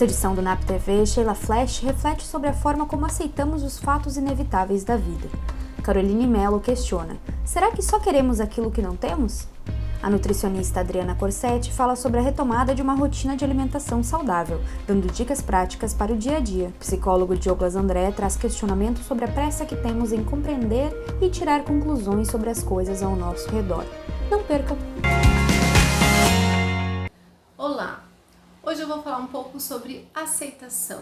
Nesta edição do NAP TV, Sheila Flash reflete sobre a forma como aceitamos os fatos inevitáveis da vida. Caroline Mello questiona: será que só queremos aquilo que não temos? A nutricionista Adriana Corsetti fala sobre a retomada de uma rotina de alimentação saudável, dando dicas práticas para o dia a dia. O psicólogo Douglas André traz questionamentos sobre a pressa que temos em compreender e tirar conclusões sobre as coisas ao nosso redor. Não percam! Olá! Hoje eu vou falar um pouco sobre aceitação.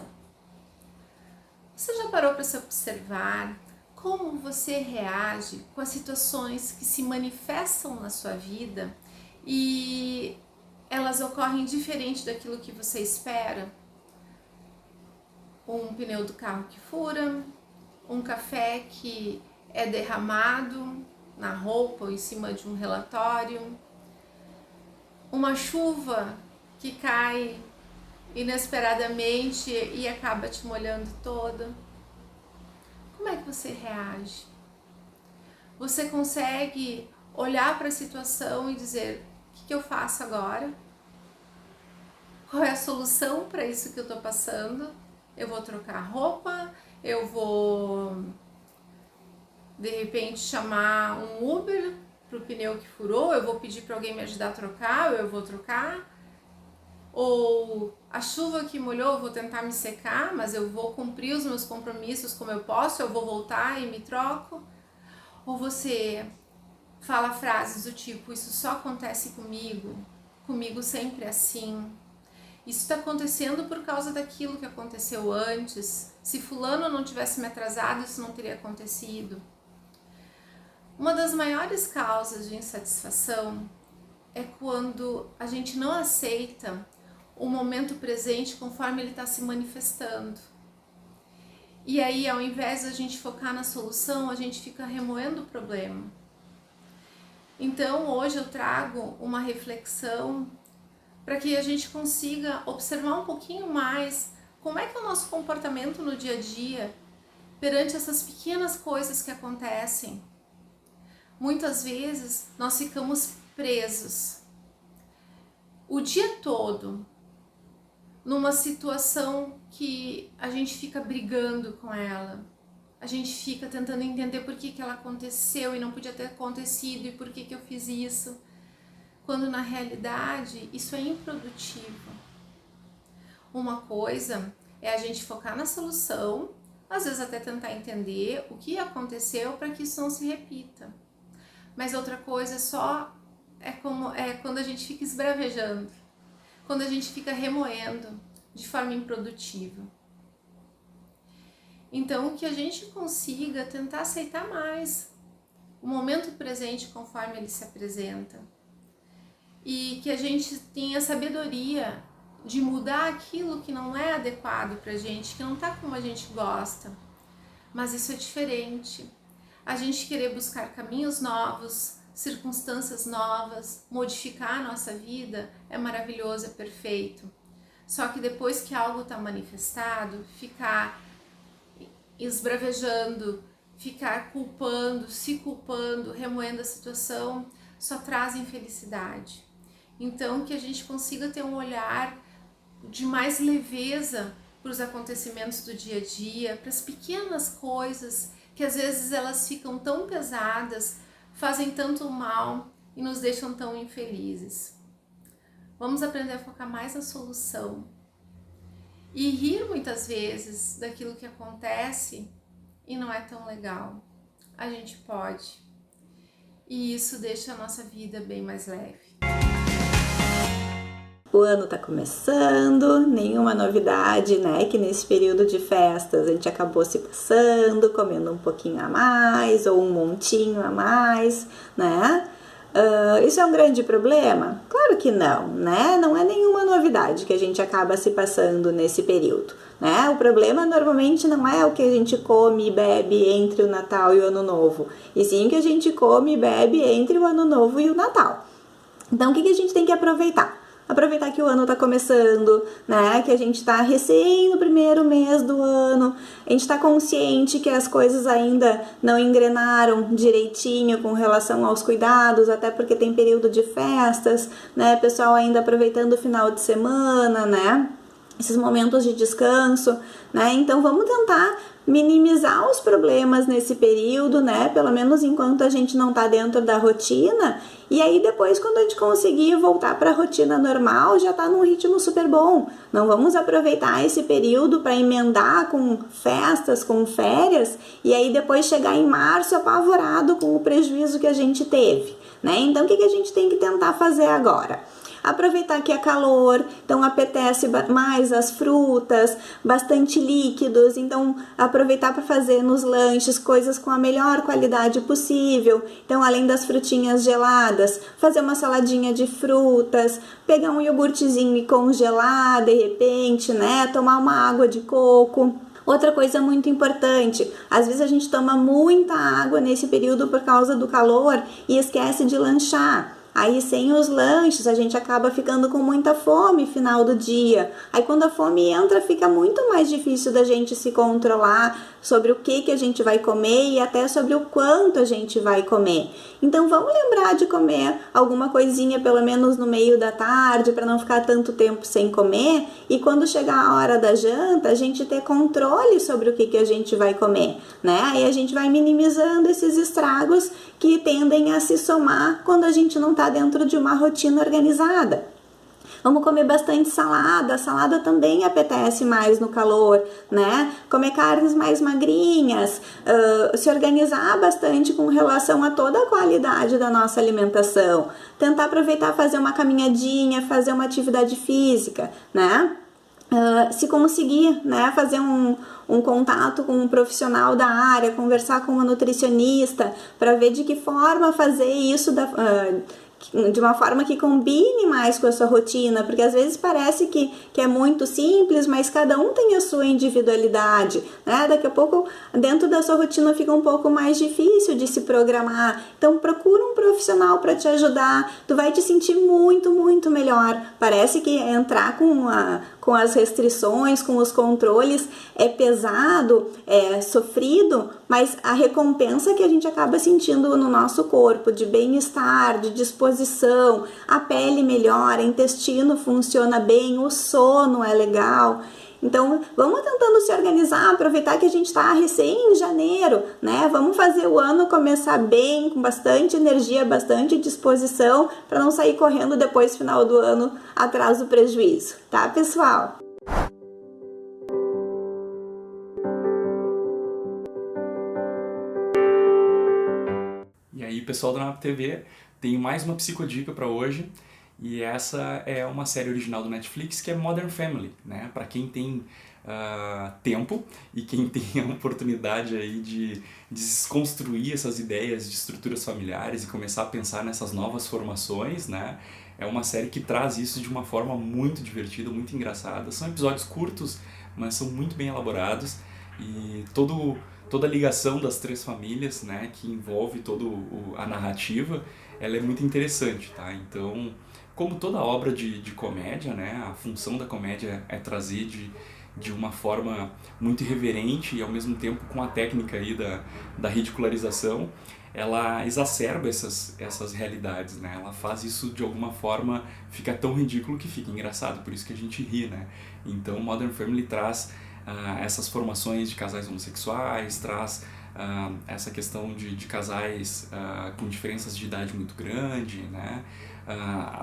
Você já parou para se observar como você reage com as situações que se manifestam na sua vida e elas ocorrem diferente daquilo que você espera? Um pneu do carro que fura, um café que é derramado na roupa ou em cima de um relatório, uma chuva que cai inesperadamente e acaba te molhando toda. Como é que você reage? Você consegue olhar para a situação e dizer: o que eu faço agora? Qual é a solução para isso que eu estou passando? Eu vou trocar roupa? Eu vou, de repente, chamar um Uber para o pneu que furou? Eu vou pedir para alguém me ajudar a trocar? Ou eu vou trocar? Ou a chuva que molhou, eu vou tentar me secar, mas eu vou cumprir os meus compromissos como eu posso, eu vou voltar e me troco? Ou você fala frases do tipo: isso só acontece comigo sempre é assim, isso está acontecendo por causa daquilo que aconteceu antes, se fulano não tivesse me atrasado, isso não teria acontecido. Uma das maiores causas de insatisfação é quando a gente não aceita o momento presente conforme ele está se manifestando. E aí, ao invés de a gente focar na solução, a gente fica remoendo o problema. Então, hoje eu trago uma reflexão para que a gente consiga observar um pouquinho mais como é que é o nosso comportamento no dia a dia perante essas pequenas coisas que acontecem. Muitas vezes nós ficamos presos o dia todo numa situação que a gente fica brigando com ela, a gente fica tentando entender por que ela aconteceu e não podia ter acontecido e por que eu fiz isso, quando na realidade isso é improdutivo. Uma coisa é a gente focar na solução, às vezes até tentar entender o que aconteceu para que isso não se repita, mas outra coisa é quando a gente fica esbravejando, quando a gente fica remoendo de forma improdutiva. Então, que a gente consiga tentar aceitar mais o momento presente conforme ele se apresenta e que a gente tenha sabedoria de mudar aquilo que não é adequado pra gente, que não tá como a gente gosta, mas isso é diferente. A gente querer buscar caminhos novos, circunstâncias novas, modificar a nossa vida é maravilhoso, é perfeito. Só que depois que algo está manifestado, ficar esbravejando, ficar se culpando, remoendo a situação, só traz infelicidade. Então, que a gente consiga ter um olhar de mais leveza para os acontecimentos do dia a dia, para as pequenas coisas que às vezes elas ficam tão pesadas, fazem tanto mal e nos deixam tão infelizes. Vamos aprender a focar mais na solução e rir muitas vezes daquilo que acontece e não é tão legal. A gente pode, e isso deixa a nossa vida bem mais leve. O ano tá começando, nenhuma novidade, né? Que nesse período de festas a gente acabou se passando, comendo um pouquinho a mais ou um montinho a mais, né? Isso é um grande problema? Claro que não, né? Não é nenhuma novidade que a gente acaba se passando nesse período, né? O problema normalmente não é o que a gente come e bebe entre o Natal e o Ano Novo, e sim o que a gente come e bebe entre o Ano Novo e o Natal. Então, o que a gente tem que aproveitar? Aproveitar que o ano tá começando, né? Que a gente tá recém no primeiro mês do ano, a gente tá consciente que as coisas ainda não engrenaram direitinho com relação aos cuidados, até porque tem período de festas, né? Pessoal ainda aproveitando o final de semana, né? esses momentos de descanso, né? Então vamos tentar minimizar os problemas nesse período, né? Pelo menos enquanto a gente não tá dentro da rotina. E aí depois, quando a gente conseguir voltar para a rotina normal, já tá num ritmo super bom. Não vamos aproveitar esse período para emendar com festas, com férias, e aí depois chegar em março apavorado com o prejuízo que a gente teve, né? Então o que a gente tem que tentar fazer agora? Aproveitar que é calor, então apetece mais as frutas, bastante líquidos, então aproveitar para fazer nos lanches coisas com a melhor qualidade possível. Então, além das frutinhas geladas, fazer uma saladinha de frutas, pegar um iogurtezinho e congelar de repente, né? Tomar uma água de coco. Outra coisa muito importante, às vezes a gente toma muita água nesse período por causa do calor e esquece de lanchar. Aí sem os lanches a gente acaba ficando com muita fome no final do dia. Aí quando a fome entra fica muito mais difícil da gente se controlar sobre o que a gente vai comer e até sobre o quanto a gente vai comer. Então vamos lembrar de comer alguma coisinha pelo menos no meio da tarde para não ficar tanto tempo sem comer e quando chegar a hora da janta a gente ter controle sobre o que a gente vai comer, né? Aí a gente vai minimizando esses estragos que tendem a se somar quando a gente não está dentro de uma rotina organizada. Vamos comer bastante salada, a salada também apetece mais no calor, né? Comer carnes mais magrinhas, se organizar bastante com relação a toda a qualidade da nossa alimentação. Tentar aproveitar fazer uma caminhadinha, fazer uma atividade física, né? Se conseguir, né, fazer um contato com um profissional da área, conversar com uma nutricionista para ver de que forma fazer isso de uma forma que combine mais com a sua rotina, porque às vezes parece que é muito simples, mas cada um tem a sua individualidade, né? Daqui a pouco dentro da sua rotina fica um pouco mais difícil de se programar, então procura um profissional para te ajudar, tu vai te sentir muito, muito melhor. Parece que entrar com as restrições, com os controles é pesado, é sofrido, mas a recompensa que a gente acaba sentindo no nosso corpo de bem-estar, de disposição, a pele melhora, o intestino funciona bem, o sono é legal. Então, vamos tentando se organizar, aproveitar que a gente está recém em janeiro, né? Vamos fazer o ano começar bem, com bastante energia, bastante disposição, para não sair correndo depois, final do ano, atrás do prejuízo, tá, pessoal? E aí, pessoal da NAP TV, tenho mais uma psicodica para hoje. E essa é uma série original do Netflix que é Modern Family, né? Para quem tem tempo e quem tem a oportunidade aí de desconstruir essas ideias de estruturas familiares e começar a pensar nessas novas formações, né? É uma série que traz isso de uma forma muito divertida, muito engraçada. São episódios curtos, mas são muito bem elaborados e toda a ligação das três famílias, né? Que envolve toda a narrativa, ela é muito interessante, tá? Então, como toda obra de comédia, né, a função da comédia é trazer de uma forma muito irreverente e ao mesmo tempo com a técnica aí da ridicularização, ela exacerba essas realidades, né? Ela faz isso de alguma forma ficar tão ridículo que fica engraçado, por isso que a gente ri, né? Então Modern Family traz essas formações de casais homossexuais, traz essa questão de casais com diferenças de idade muito grande, né?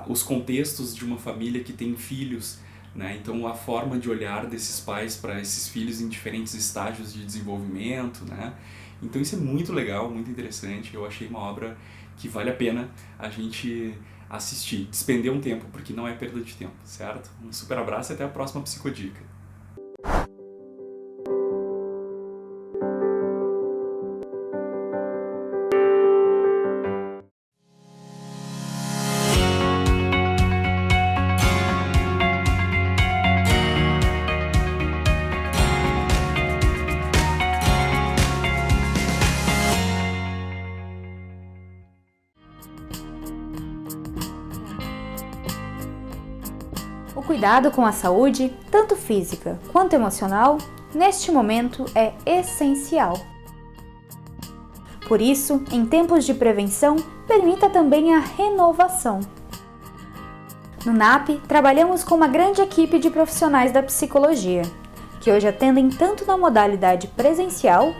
Os contextos de uma família que tem filhos, né? Então a forma de olhar desses pais para esses filhos em diferentes estágios de desenvolvimento, né? Então isso é muito legal, muito interessante. Eu achei uma obra que vale a pena a gente assistir, despender um tempo, porque não é perda de tempo, certo? Um super abraço e até a próxima Psicodica. O cuidado com a saúde, tanto física quanto emocional, neste momento é essencial. Por isso, em tempos de prevenção, permita também a renovação. No NAP, trabalhamos com uma grande equipe de profissionais da psicologia, que hoje atendem tanto na modalidade presencial,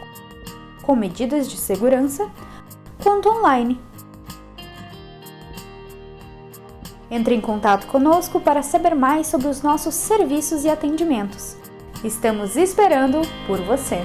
com medidas de segurança, quanto online. Entre em contato conosco para saber mais sobre os nossos serviços e atendimentos. Estamos esperando por você!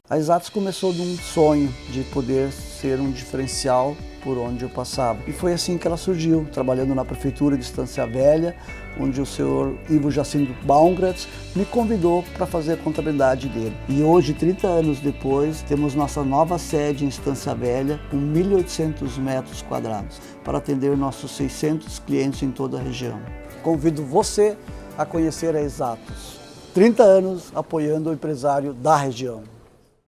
A Exatos começou de um sonho de poder ser um diferencial por onde eu passava. E foi assim que ela surgiu, trabalhando na Prefeitura de Estância Velha, onde o senhor Ivo Jacinto Baumgratz me convidou para fazer a contabilidade dele. E hoje, 30 anos depois, temos nossa nova sede em Estância Velha, com 1.800 metros quadrados, para atender nossos 600 clientes em toda a região. Convido você a conhecer a Exatos. 30 anos apoiando o empresário da região.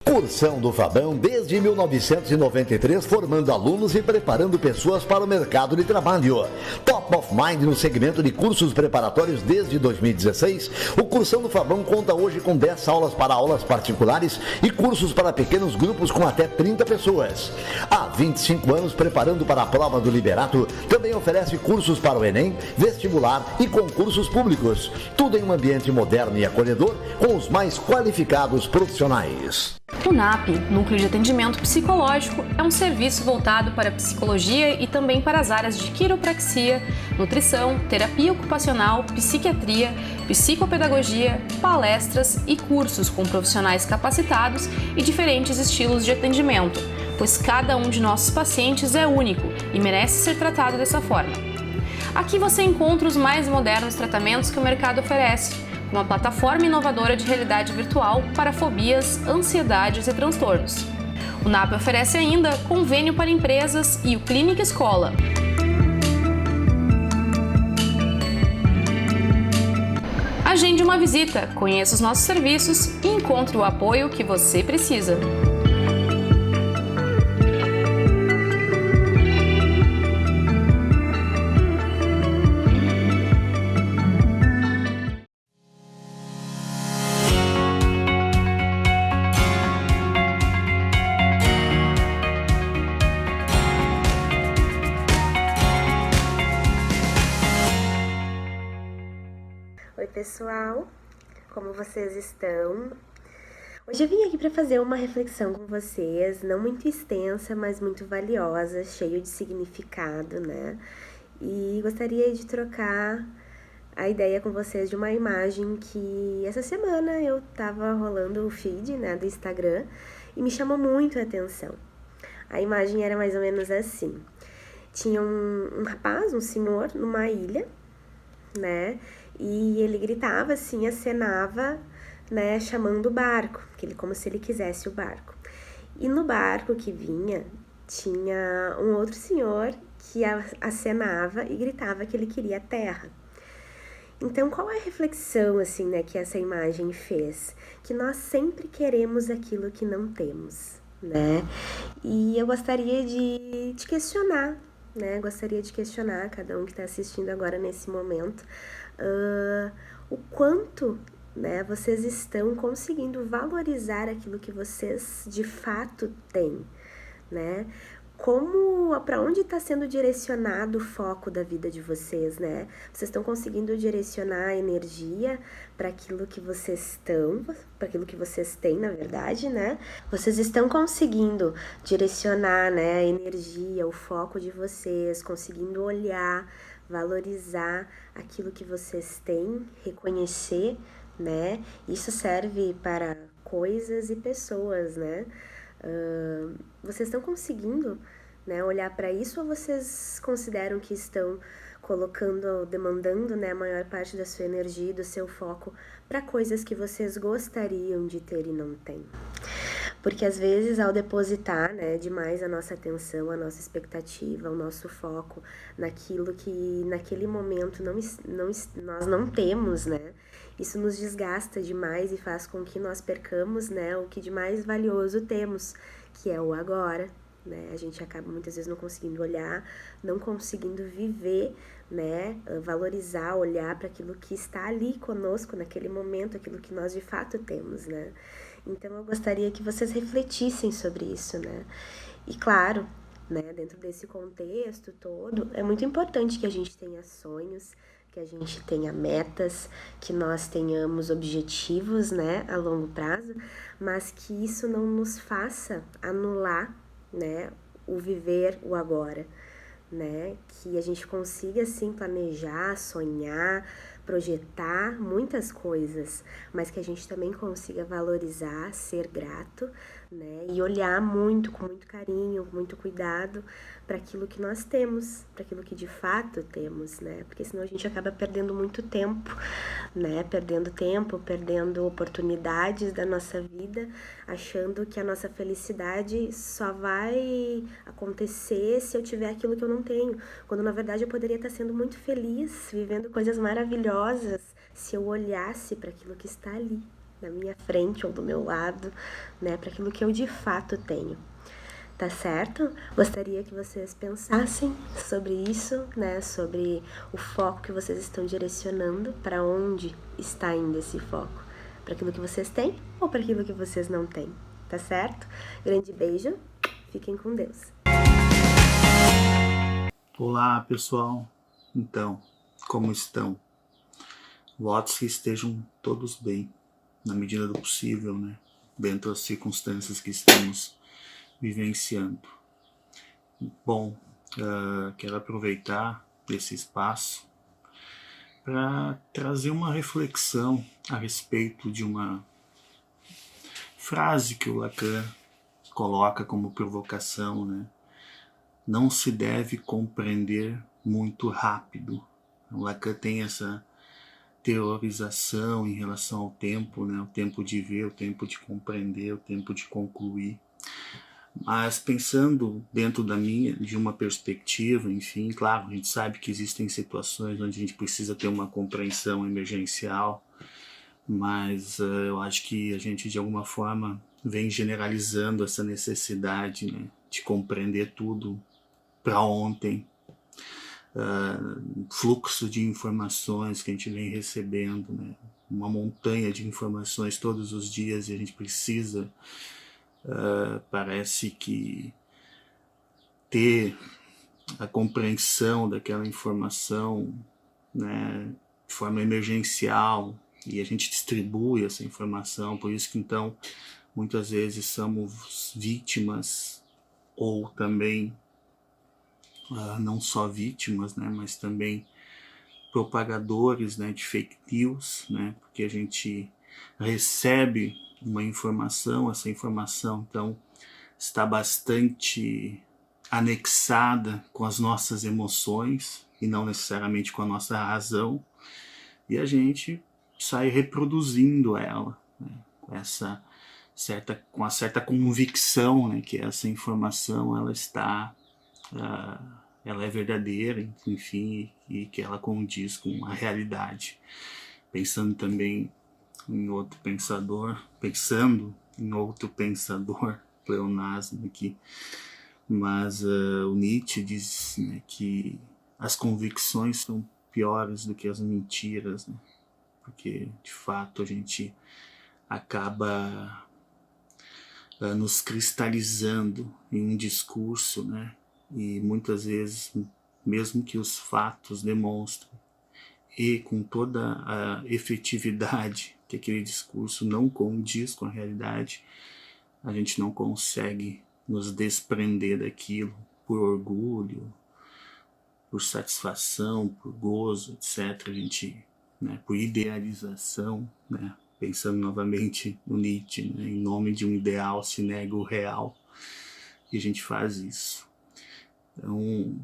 Cursão do Fabão desde 1993, formando alunos e preparando pessoas para o mercado de trabalho. Top of Mind no segmento de cursos preparatórios desde 2016, o Cursão do Fabão conta hoje com 10 aulas para aulas particulares e cursos para pequenos grupos com até 30 pessoas. Há 25 anos preparando para a prova do Liberato, também oferece cursos para o Enem, vestibular e concursos públicos. Tudo em um ambiente moderno e acolhedor com os mais qualificados profissionais. O NAP, Núcleo de Atendimento Psicológico, é um serviço voltado para a psicologia e também para as áreas de quiropraxia, nutrição, terapia ocupacional, psiquiatria, psicopedagogia, palestras e cursos com profissionais capacitados e diferentes estilos de atendimento, pois cada um de nossos pacientes é único e merece ser tratado dessa forma. Aqui você encontra os mais modernos tratamentos que o mercado oferece, uma plataforma inovadora de realidade virtual para fobias, ansiedades e transtornos. O NAP oferece ainda convênio para empresas e o Clínica Escola. Agende uma visita, conheça os nossos serviços e encontre o apoio que você precisa. Oi pessoal, como vocês estão? Hoje eu vim aqui para fazer uma reflexão com vocês, não muito extensa, mas muito valiosa, cheio de significado, né? E gostaria de trocar a ideia com vocês de uma imagem que essa semana eu tava rolando o feed, né, do Instagram e me chamou muito a atenção. A imagem era mais ou menos assim: tinha um rapaz, um senhor, numa ilha, né? E ele gritava assim, acenava, né, chamando o barco, como se ele quisesse o barco. E no barco que vinha, tinha um outro senhor que acenava e gritava que ele queria a terra. Então, qual é a reflexão, assim, né, que essa imagem fez? Que nós sempre queremos aquilo que não temos, né? E eu gostaria de te questionar, né? Gostaria de questionar cada um que está assistindo agora nesse momento, o quanto, né, vocês estão conseguindo valorizar aquilo que vocês de fato têm, né? Para onde está sendo direcionado o foco da vida de vocês, né? Vocês estão conseguindo direcionar a energia para aquilo que vocês para aquilo que vocês têm, na verdade, né? Vocês estão conseguindo direcionar, né, a energia, o foco de vocês, conseguindo olhar, valorizar aquilo que vocês têm, reconhecer, né? Isso serve para coisas e pessoas, né? Vocês estão conseguindo, né, olhar para isso, ou vocês consideram que estão demandando, né, a maior parte da sua energia e do seu foco para coisas que vocês gostariam de ter e não têm? Porque às vezes, ao depositar, né, demais a nossa atenção, a nossa expectativa, o nosso foco naquilo que naquele momento nós não temos, né, isso nos desgasta demais e faz com que nós percamos, né, o que de mais valioso temos, que é o agora, né? A gente acaba muitas vezes não conseguindo olhar, não conseguindo viver, né, valorizar, olhar para aquilo que está ali conosco naquele momento, aquilo que nós de fato temos, né? Então eu gostaria que vocês refletissem sobre isso, né? E claro, né? Dentro desse contexto todo, é muito importante que a gente tenha sonhos, que a gente tenha metas, que nós tenhamos objetivos, né, a longo prazo, mas que isso não nos faça anular, né, o viver o agora, né, que a gente consiga, assim, planejar, sonhar, projetar muitas coisas, mas que a gente também consiga valorizar, ser grato, né, e olhar muito, com muito carinho, com muito cuidado para aquilo que nós temos, para aquilo que de fato temos, né, porque senão a gente acaba perdendo muito tempo, né, perdendo oportunidades da nossa vida, achando que a nossa felicidade só vai acontecer se eu tiver aquilo que eu não tenho, quando na verdade eu poderia estar sendo muito feliz, vivendo coisas maravilhosas, se eu olhasse para aquilo que está ali, na minha frente ou do meu lado, né, para aquilo que eu de fato tenho. Tá certo? Gostaria que vocês pensassem sobre isso, né, sobre o foco que vocês estão direcionando, para onde está indo esse foco, para aquilo que vocês têm ou para aquilo que vocês não têm, tá certo? Grande beijo, fiquem com Deus. Olá, pessoal. Então, como estão? Votos que estejam todos bem, na medida do possível, né? Dentro das circunstâncias que estamos vivenciando. Bom, quero aproveitar esse espaço para trazer uma reflexão a respeito de uma frase que o Lacan coloca como provocação, né? Não se deve compreender muito rápido. O Lacan tem essa teorização em relação ao tempo, né? O tempo de ver, o tempo de compreender, o tempo de concluir. Mas pensando dentro de uma perspectiva, enfim, claro, a gente sabe que existem situações onde a gente precisa ter uma compreensão emergencial, mas eu acho que a gente de alguma forma vem generalizando essa necessidade, né, de compreender tudo para ontem, fluxo de informações que a gente vem recebendo, né, uma montanha de informações todos os dias e a gente precisa parece que ter a compreensão daquela informação, né, de forma emergencial, e a gente distribui essa informação, por isso que então muitas vezes somos vítimas ou também não só vítimas, né, mas também propagadores, né, de fake news, né, porque a gente recebe uma informação, essa informação então está bastante anexada com as nossas emoções e não necessariamente com a nossa razão, e a gente sai reproduzindo ela, né, com a certa convicção, né, que essa informação ela é verdadeira, enfim, e que ela condiz com a realidade. Pensando em outro pensador, pleonasmo aqui, mas o Nietzsche diz, né, que as convicções são piores do que as mentiras, né, porque de fato a gente acaba nos cristalizando em um discurso, né, e muitas vezes, mesmo que os fatos demonstrem, e com toda a efetividade que aquele discurso não condiz com a realidade, a gente não consegue nos desprender daquilo por orgulho, por satisfação, por gozo, etc. A gente, né, por idealização, né, pensando novamente no Nietzsche, né, em nome de um ideal se nega o real, e a gente faz isso. Então,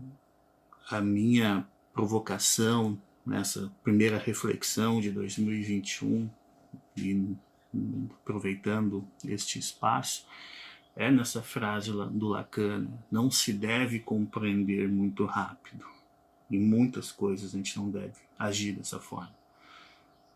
a minha provocação nessa primeira reflexão de 2021, e aproveitando este espaço, é nessa frase do Lacan: não se deve compreender muito rápido. Em muitas coisas a gente não deve agir dessa forma.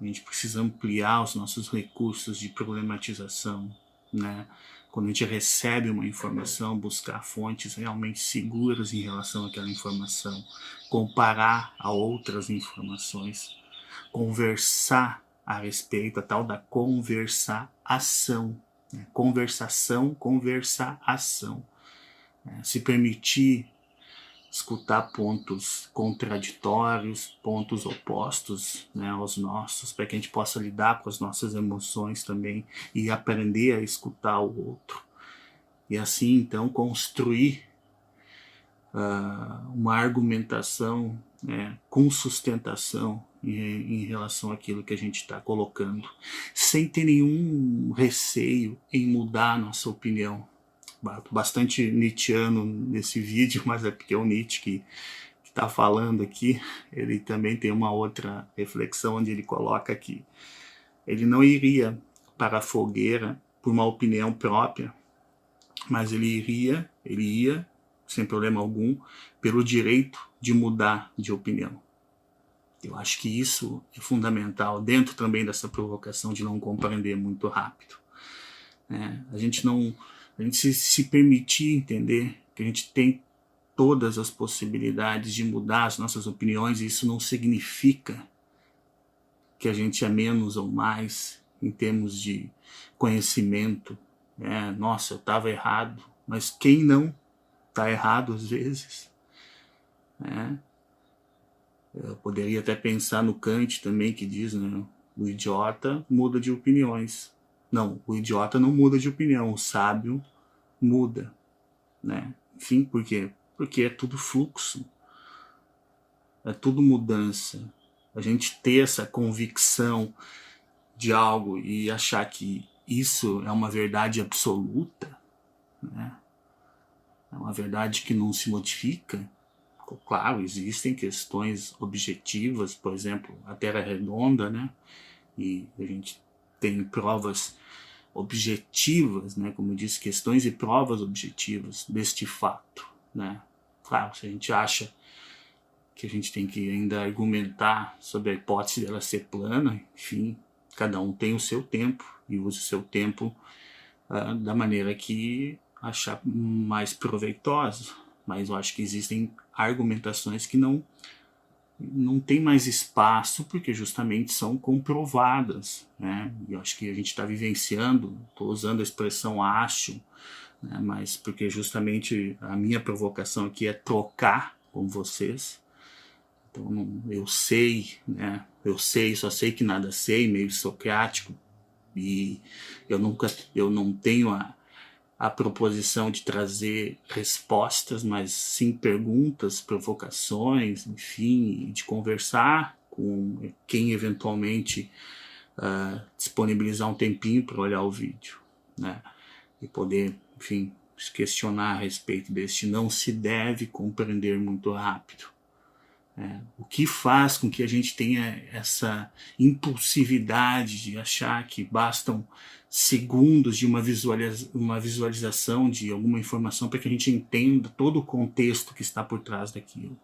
A gente precisa ampliar os nossos recursos de problematização, né? Quando a gente recebe uma informação, buscar fontes realmente seguras em relação àquela informação, comparar a outras informações, conversar a respeito, a tal da conversação, né? Conversação, conversação. Se permitir escutar pontos contraditórios, pontos opostos, né, aos nossos, para que a gente possa lidar com as nossas emoções também e aprender a escutar o outro. E assim, então, construir uma argumentação, né, com sustentação em relação àquilo que a gente está colocando, sem ter nenhum receio em mudar a nossa opinião. Bastante nietzschiano nesse vídeo, mas é porque é o Nietzsche que está falando aqui. Ele também tem uma outra reflexão onde ele coloca que ele não iria para a fogueira por uma opinião própria, mas ele ia, sem problema algum, pelo direito de mudar de opinião. Eu acho que isso é fundamental, dentro também dessa provocação de não compreender muito rápido. A gente se permitir entender que a gente tem todas as possibilidades de mudar as nossas opiniões, e isso não significa que a gente é menos ou mais em termos de conhecimento. Nossa, eu estava errado, mas quem não está errado às vezes? Eu poderia até pensar no Kant também, que diz, né, o idiota muda de opiniões. Não, o idiota não muda de opinião, o sábio muda, né? Enfim, por quê? Porque é tudo fluxo, é tudo mudança. A gente ter essa convicção de algo e achar que isso é uma verdade absoluta, né? É uma verdade que não se modifica. Claro, existem questões objetivas, por exemplo, a Terra é redonda, né? E a gente tem provas objetivas, né? Como eu disse, questões e provas objetivas deste fato, né? Claro, se a gente acha que a gente tem que ainda argumentar sobre a hipótese dela ser plana, enfim, cada um tem o seu tempo e usa o seu tempo da maneira que achar mais proveitosa. Mas eu acho que existem argumentações que não tem mais espaço, porque justamente são comprovadas, né? E eu acho que a gente está vivenciando, estou usando a expressão acho, né? Mas porque justamente a minha provocação aqui é trocar com vocês. Então eu sei, né? Só sei que nada sei, meio socrático, e eu não tenho a proposição de trazer respostas, mas sim perguntas, provocações, enfim, de conversar com quem eventualmente disponibilizar um tempinho para olhar o vídeo, né? E poder, enfim, se questionar a respeito deste não se deve compreender muito rápido. O que faz com que a gente tenha essa impulsividade de achar que bastam segundos de uma visualização de alguma informação para que a gente entenda todo o contexto que está por trás daquilo,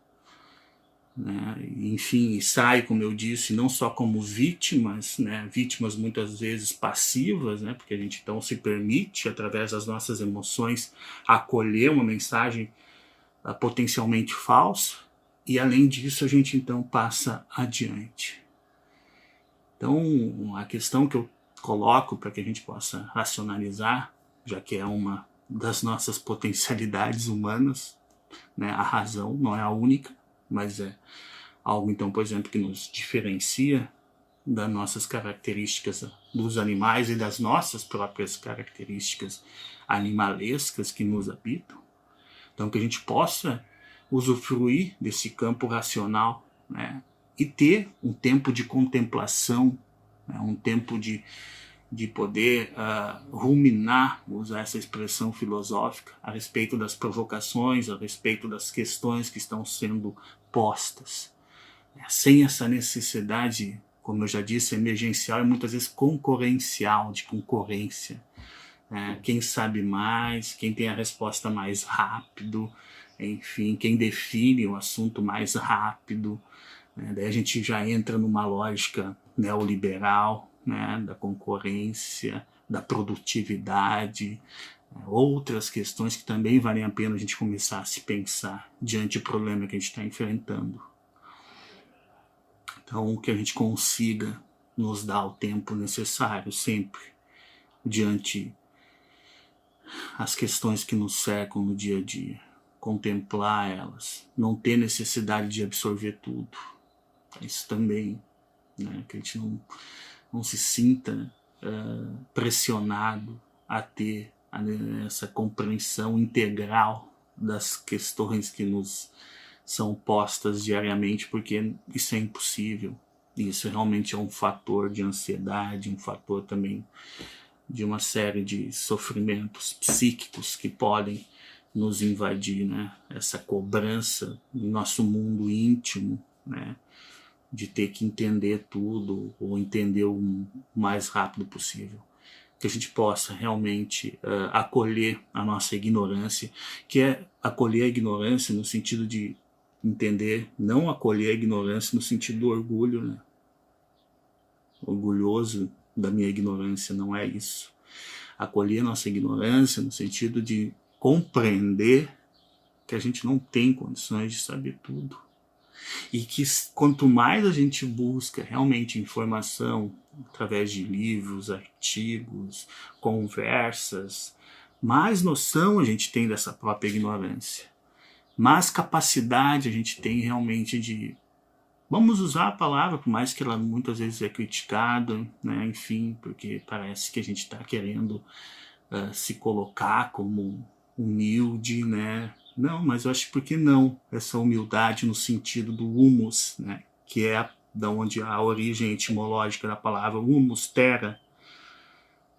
né? Enfim, sai, como eu disse, não só como vítimas, né? Vítimas muitas vezes passivas, né? Porque a gente então se permite, através das nossas emoções, acolher uma mensagem potencialmente falsa. E além disso, a gente então passa adiante. Então, a questão que eu coloco para que a gente possa racionalizar, já que é uma das nossas potencialidades humanas, né? A razão não é a única, mas é algo, então, por exemplo, que nos diferencia das nossas características dos animais e das nossas próprias características animalescas que nos habitam. Então, que a gente possa usufruir desse campo racional, né? E ter um tempo de contemplação, né? Um tempo de poder ruminar, usar essa expressão filosófica, a respeito das provocações, a respeito das questões que estão sendo postas. Sem essa necessidade, como eu já disse, emergencial e muitas vezes concorrencial, de concorrência. Quem sabe mais, quem tem a resposta mais rápido, enfim, quem define o assunto mais rápido, né? Daí a gente já entra numa lógica neoliberal, né? Da concorrência, da produtividade, outras questões que também valem a pena a gente começar a se pensar diante do problema que a gente está enfrentando. Então, que a gente consiga nos dar o tempo necessário sempre diante as questões que nos cercam no dia a dia, contemplar elas, não ter necessidade de absorver tudo. Isso também, né? Que a gente não se sinta pressionado a ter essa compreensão integral das questões que nos são postas diariamente, porque isso é impossível. Isso realmente é um fator de ansiedade, um fator também de uma série de sofrimentos psíquicos que podem nos invadir, né? Essa cobrança do nosso mundo íntimo, né? De ter que entender tudo ou entender o mais rápido possível. Que a gente possa realmente acolher a nossa ignorância, que é acolher a ignorância no sentido de entender, não acolher a ignorância no sentido do orgulho, né? Orgulhoso da minha ignorância, não é isso. Acolher a nossa ignorância no sentido de compreender que a gente não tem condições de saber tudo. E que quanto mais a gente busca realmente informação através de livros, artigos, conversas, mais noção a gente tem dessa própria ignorância. Mais capacidade a gente tem realmente de... Vamos usar a palavra, por mais que ela muitas vezes é criticada, né? Enfim, porque parece que a gente está querendo se colocar como humilde, né? Não, mas eu acho por que não essa humildade no sentido do humus, né? Que é da onde a origem etimológica da palavra humus, terra.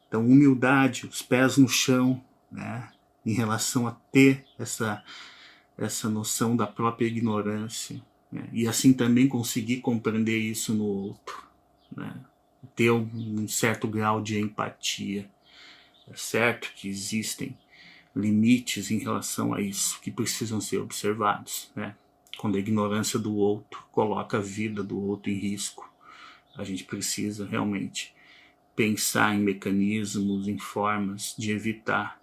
Então, humildade, os pés no chão, né? Em relação a ter essa noção da própria ignorância, né? E assim também conseguir compreender isso no outro, né? Ter um certo grau de empatia. É certo que existem limites em relação a isso que precisam ser observados, né? Quando a ignorância do outro coloca a vida do outro em risco, a gente precisa realmente pensar em mecanismos, em formas de evitar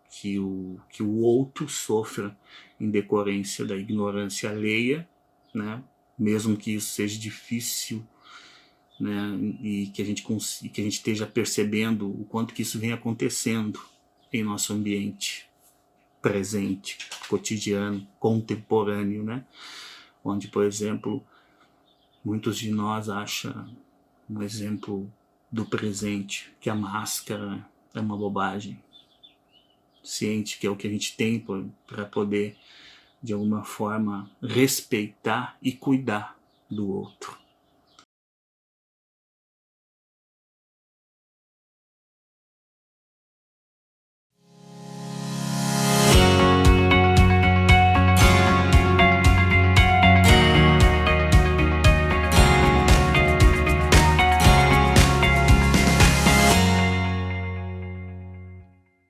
que o outro sofra em decorrência da ignorância alheia, né? Mesmo que isso seja difícil, né? E que a gente esteja percebendo o quanto que isso vem acontecendo em nosso ambiente presente, cotidiano, contemporâneo, né? Onde, por exemplo, muitos de nós acham um exemplo do presente, que a máscara é uma bobagem, ciente que é o que a gente tem para poder, de alguma forma, respeitar e cuidar do outro.